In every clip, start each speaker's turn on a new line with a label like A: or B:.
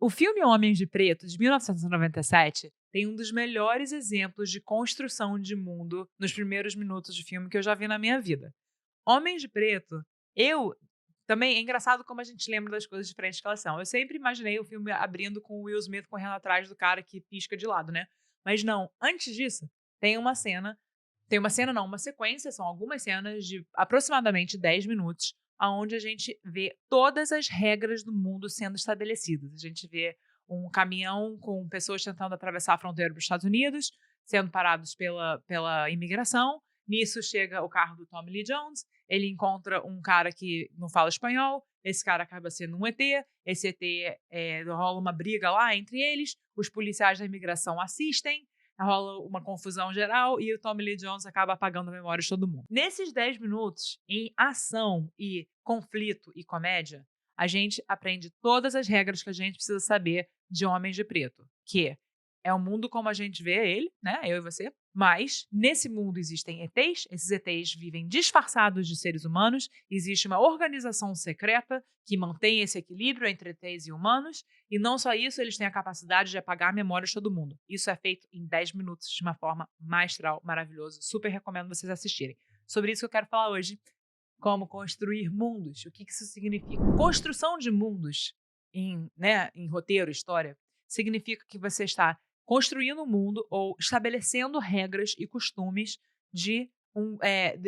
A: O filme Homens de Preto, de 1997, tem um dos melhores exemplos de construção de mundo nos primeiros minutos de filme que eu já vi na minha vida. Homens de Preto, eu também é engraçado como a gente lembra das coisas diferentes que elas são. Eu sempre imaginei o filme abrindo com o Will Smith correndo atrás do cara que pisca de lado, né? Mas não, antes disso, tem uma cena, tem uma cena não, uma sequência, são algumas cenas de aproximadamente 10 minutos, aonde a gente vê todas as regras do mundo sendo estabelecidas. A gente vê um caminhão com pessoas tentando atravessar a fronteira para os Estados Unidos, sendo parados pela imigração. Nisso chega o carro do Tommy Lee Jones, ele encontra um cara que não fala espanhol, esse cara acaba sendo um ET, esse ET rola uma briga lá entre eles, os policiais da imigração assistem, rola uma confusão geral e o Tommy Lee Jones acaba apagando a memória de todo mundo. Nesses 10 minutos, em ação e conflito e comédia, a gente aprende todas as regras que a gente precisa saber de Homens de Preto, que é o mundo como a gente vê ele, né, eu e você, mas nesse mundo existem ETs, esses ETs vivem disfarçados de seres humanos, existe uma organização secreta que mantém esse equilíbrio entre ETs e humanos, e não só isso, eles têm a capacidade de apagar a memória de todo mundo. Isso é feito em 10 minutos de uma forma magistral, maravilhosa. Super recomendo vocês assistirem. Sobre isso que eu quero falar hoje, como construir mundos. O que isso significa? Construção de mundos em roteiro, história, significa que você está construindo um mundo ou estabelecendo regras e costumes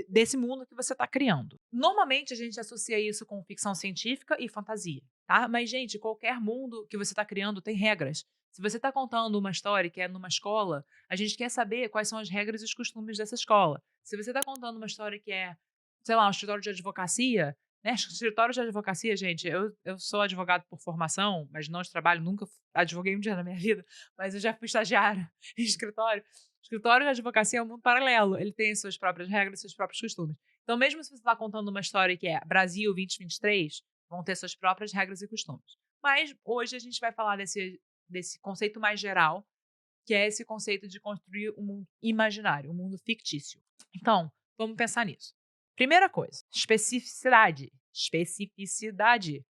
A: desse mundo que você está criando. Normalmente a gente associa isso com ficção científica e fantasia, tá? Mas, gente, qualquer mundo que você está criando tem regras. Se você está contando uma história que é numa escola, a gente quer saber quais são as regras e os costumes dessa escola. Se você está contando uma história que é, sei lá, um escritório de advocacia, né? Escritório de advocacia, gente, eu sou advogado por formação, mas não de trabalho, nunca advoguei um dia na minha vida, mas eu já fui estagiária em escritório. Escritório de advocacia é um mundo paralelo, ele tem suas próprias regras, seus próprios costumes. Então, mesmo se você está contando uma história que é Brasil 2023, vão ter suas próprias regras e costumes. Mas hoje a gente vai falar desse conceito mais geral, que é esse conceito de construir um mundo imaginário, um mundo fictício. Então, vamos pensar nisso. Primeira coisa, especificidade. Especificidade.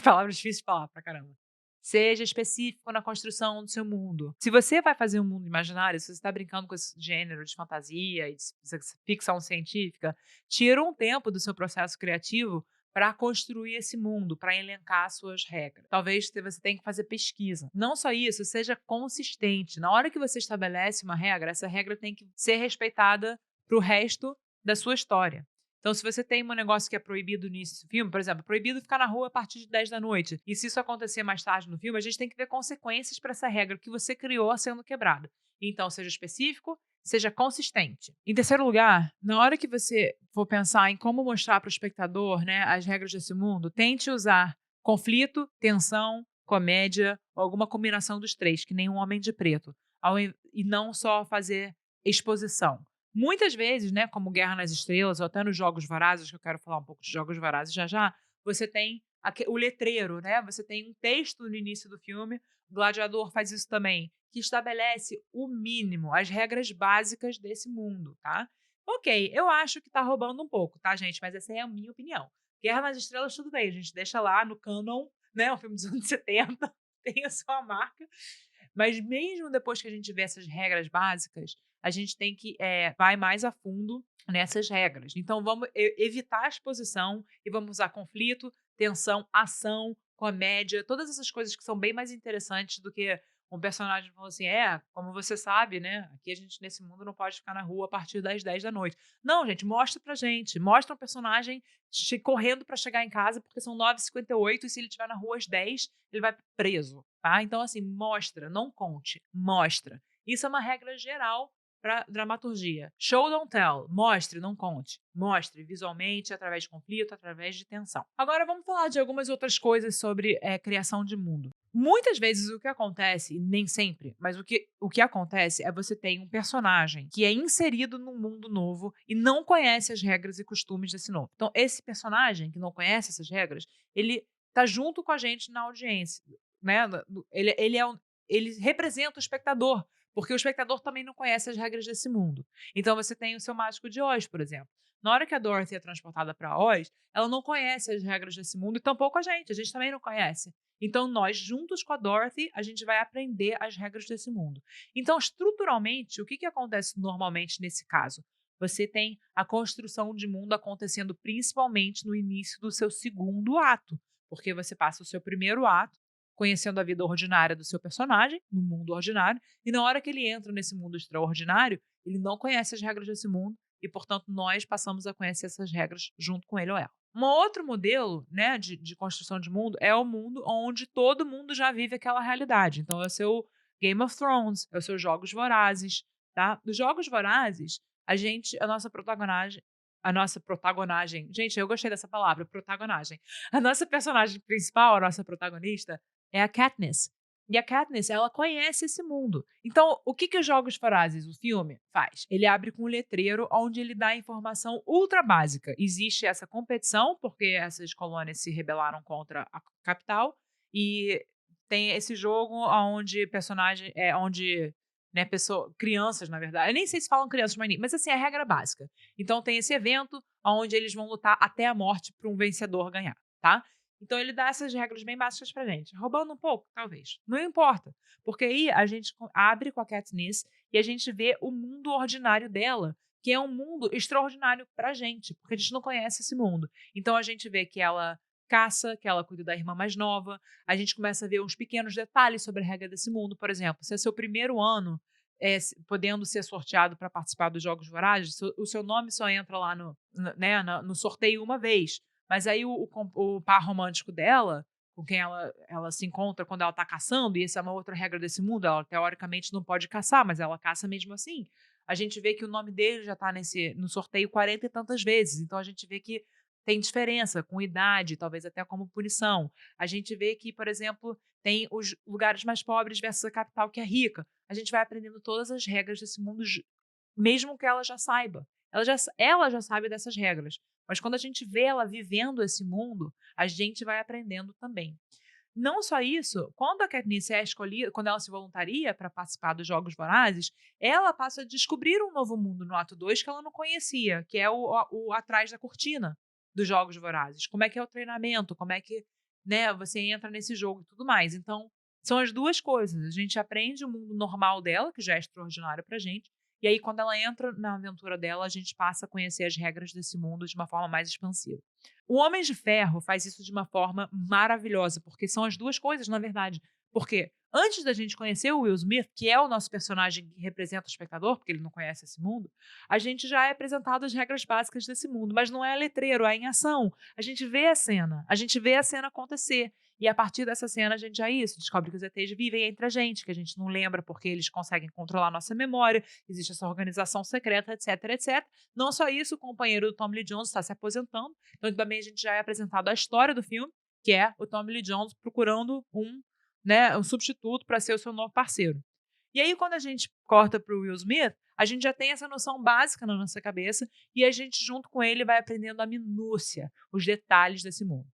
A: Palavra difícil de falar pra caramba. Seja específico na construção do seu mundo. Se você vai fazer um mundo imaginário, se você está brincando com esse gênero de fantasia e de ficção científica, tira um tempo do seu processo criativo para construir esse mundo, para elencar suas regras. Talvez você tenha que fazer pesquisa. Não só isso, seja consistente. Na hora que você estabelece uma regra, essa regra tem que ser respeitada para o resto da sua história. Então, se você tem um negócio que é proibido no início do filme, por exemplo, proibido ficar na rua a partir de 10 da noite, e se isso acontecer mais tarde no filme, a gente tem que ver consequências para essa regra que você criou sendo quebrada. Então, seja específico, seja consistente. Em terceiro lugar, na hora que você for pensar em como mostrar para o espectador, né, as regras desse mundo, tente usar conflito, tensão, comédia, ou alguma combinação dos três, que nem um Homem de Preto, e não só fazer exposição. Muitas vezes, né, como Guerra nas Estrelas, ou até nos Jogos Vorazes, que eu quero falar um pouco de Jogos Vorazes já já, você tem o letreiro, né? Você tem um texto no início do filme, o Gladiador faz isso também, que estabelece o mínimo, as regras básicas desse mundo, tá? Ok, eu acho que tá roubando um pouco, tá, gente? Mas essa é a minha opinião. Guerra nas Estrelas, tudo bem, a gente deixa lá no canon, né? Um filme dos anos 70, tem a sua marca. Mas mesmo depois que a gente vê essas regras básicas, a gente tem que vai mais a fundo nessas regras. Então vamos evitar a exposição e vamos usar conflito, tensão, ação, comédia, todas essas coisas que são bem mais interessantes do que um personagem falando assim, como você sabe, né? Aqui a gente nesse mundo não pode ficar na rua a partir das 10 da noite. Não, gente, mostra pra gente. Mostra um personagem correndo pra chegar em casa, porque são 9h58 e se ele estiver na rua às 10, ele vai preso, tá? Então, assim, mostra, não conte, mostra. Isso é uma regra geral para dramaturgia. Show, don't tell. Mostre, não conte. Mostre visualmente, através de conflito, através de tensão. Agora vamos falar de algumas outras coisas sobre criação de mundo. Muitas vezes o que acontece, e nem sempre, mas o que acontece é você tem um personagem que é inserido num mundo novo e não conhece as regras e costumes desse novo. Então, esse personagem que não conhece essas regras, ele tá junto com a gente na audiência, né? Ele representa o espectador, porque o espectador também não conhece as regras desse mundo. Então você tem o seu Mágico de Oz, por exemplo. Na hora que a Dorothy é transportada para Oz, ela não conhece as regras desse mundo e tampouco a gente também não conhece. Então, nós, juntos com a Dorothy, a gente vai aprender as regras desse mundo. Então, estruturalmente, o que acontece normalmente nesse caso? Você tem a construção de mundo acontecendo principalmente no início do seu segundo ato, porque você passa o seu primeiro ato conhecendo a vida ordinária do seu personagem, no mundo ordinário, e na hora que ele entra nesse mundo extraordinário, ele não conhece as regras desse mundo e, portanto, nós passamos a conhecer essas regras junto com ele ou ela. Um outro modelo, né, de construção de mundo é o mundo onde todo mundo já vive aquela realidade. Então, é o seu Game of Thrones, é os seus Jogos Vorazes, tá? Nos Jogos Vorazes, a nossa protagonagem, gente, eu gostei dessa palavra, protagonagem. A nossa personagem principal, a nossa protagonista, é a Katniss. E a Katniss, ela conhece esse mundo. Então, o que os Jogos Vorazes, o filme, faz? Ele abre com um letreiro onde ele dá informação ultra básica. Existe essa competição, porque essas colônias se rebelaram contra a capital, e tem esse jogo onde personagem, onde, né, crianças, na verdade, eu nem sei se falam crianças, mas assim, é a regra básica. Então tem esse evento onde eles vão lutar até a morte para um vencedor ganhar, tá? Então ele dá essas regras bem básicas pra gente. Roubando um pouco? Talvez. Não importa. Porque aí a gente abre com a Katniss e a gente vê o mundo ordinário dela, que é um mundo extraordinário pra gente, porque a gente não conhece esse mundo. Então a gente vê que ela caça, que ela cuida da irmã mais nova. A gente começa a ver uns pequenos detalhes sobre a regra desse mundo. Por exemplo, se é seu primeiro ano podendo ser sorteado para participar dos Jogos Vorazes, o seu nome só entra lá no sorteio uma vez. Mas aí o par romântico dela, com quem ela se encontra quando ela tá caçando, e essa é uma outra regra desse mundo, ela teoricamente não pode caçar, mas ela caça mesmo assim. A gente vê que o nome dele já tá no sorteio 40 e tantas vezes. Então a gente vê que tem diferença com idade, talvez até como punição. A gente vê que, por exemplo, tem os lugares mais pobres versus a capital que é rica. A gente vai aprendendo todas as regras desse mundo, mesmo que ela já saiba. Ela já sabe dessas regras. Mas quando a gente vê ela vivendo esse mundo, a gente vai aprendendo também. Não só isso, quando a Katniss é escolhida, quando ela se voluntaria para participar dos Jogos Vorazes, ela passa a descobrir um novo mundo no ato 2 que ela não conhecia, que é o atrás da cortina dos Jogos Vorazes. Como é que é o treinamento, como é que, né, você entra nesse jogo e tudo mais. Então, são as duas coisas. A gente aprende o mundo normal dela, que já é extraordinário pra gente, e aí quando ela entra na aventura dela, a gente passa a conhecer as regras desse mundo de uma forma mais expansiva. O Homem de Ferro faz isso de uma forma maravilhosa, porque são as duas coisas, na verdade. Porque antes da gente conhecer o Will Smith, que é o nosso personagem que representa o espectador, porque ele não conhece esse mundo, a gente já é apresentado as regras básicas desse mundo, mas não é letreiro, é em ação. A gente vê a cena acontecer. E a partir dessa cena a gente já descobre que os ETs vivem entre a gente, que a gente não lembra porque eles conseguem controlar a nossa memória, existe essa organização secreta, etc, etc. Não só isso, o companheiro do Tommy Lee Jones está se aposentando, então também a gente já é apresentado a história do filme, que é o Tommy Lee Jones procurando um substituto para ser o seu novo parceiro. E aí, quando a gente corta para o Will Smith, a gente já tem essa noção básica na nossa cabeça e a gente, junto com ele, vai aprendendo a minúcia, os detalhes desse mundo.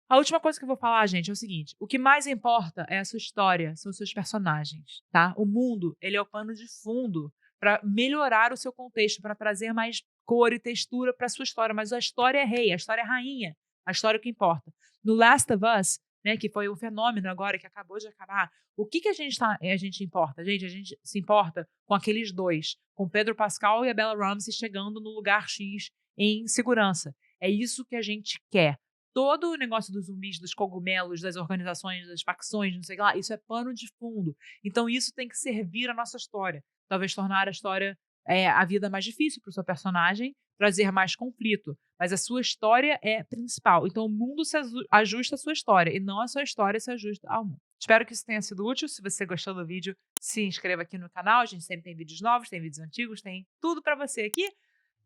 A: A última coisa que eu vou falar, gente, é o seguinte: o que mais importa é a sua história, são os seus personagens, tá? O mundo, ele é o pano de fundo para melhorar o seu contexto, para trazer mais cor e textura para sua história, mas a história é rei, a história é rainha, a história é o que importa. No Last of Us, né, que foi um fenômeno agora que acabou de acabar, o que a gente importa? Gente, a gente se importa com aqueles dois, com Pedro Pascal e a Bella Ramsey chegando no lugar X em segurança. É isso que a gente quer. Todo o negócio dos zumbis, dos cogumelos, das organizações, das facções, não sei lá, isso é pano de fundo. Então isso tem que servir a nossa história. Talvez tornar a história, a vida mais difícil para o seu personagem, trazer mais conflito. Mas a sua história é principal. Então o mundo se ajusta à sua história e não a sua história se ajusta ao mundo. Espero que isso tenha sido útil. Se você gostou do vídeo, se inscreva aqui no canal. A gente sempre tem vídeos novos, tem vídeos antigos, tem tudo para você aqui.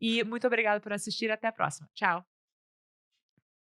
A: E muito obrigada por assistir. Até a próxima. Tchau!